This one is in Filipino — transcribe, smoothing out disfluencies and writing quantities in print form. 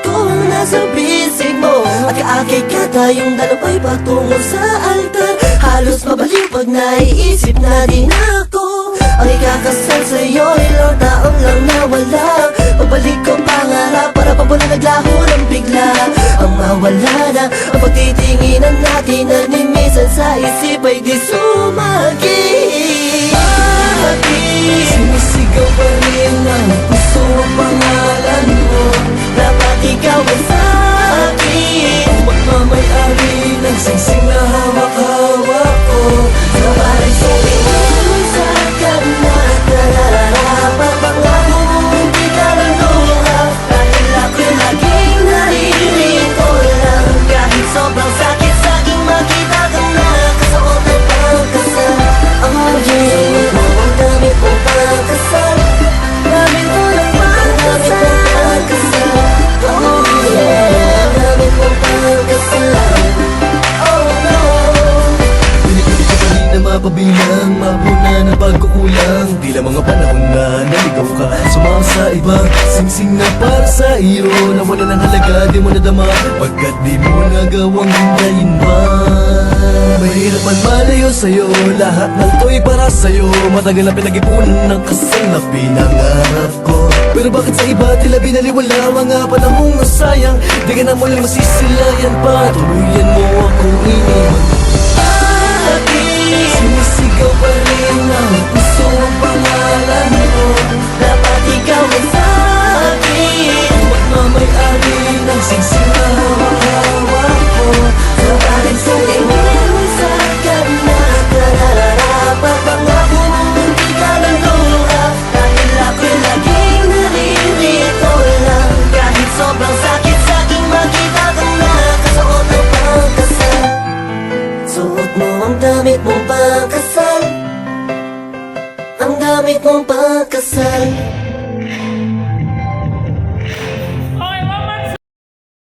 ko ang nasa bisig mo. At kaagay ka tayong dalawa'y patungo sa altar. Halos mabaliw pag naiisip na din ako ang ikakasal sa'yo'y Lord, taon lang nawala. Pabalik ko pangarap para pabula naglaho ng bigla. Ang mawala na ang pagtitinginan natin at ni minsan sa isip ay di sumagi. Sinisigaw pa rin ang puso ang pangalan mo. Dapat ikaw ay sa'kin, ang magmamayari ng singsing na hawak-hawak ko. Nabaray sa'kin sa kanya, nararapat pangako mong hindi ka naluha. Dahil ako'y laging naririto lang. Kahit sobrang sakit sa'king makita ka na kasuot ng pagkasal. Oh yeah, ang dami kong pagkasal. Dami ko ng pagkasal. Oh yeah, ang dami kong pagkasal. Oh no. Pinipili ko pa rin na mapabilang, mapuna na pagkukulang. Di lang mga panahon na naligaw ka, sumama sa iba. Singsing na para sa iyo, na wala ng halaga, di mo nadama. Pagkat di mo nagawang hintayin pa. Mahirap man malayo sa'yo, lahat ng to'y para sa'yo. Matagal na pinag-ipunan ng kasal na pinangarap ko. Pero bakit sa iba tila binaliwala mga panahong nasayang? Di ka na muling masisilayan pa, tuluyan mo akong iniwan. Akin, Sinisigaw pa rin ang puso ang pangalan mo.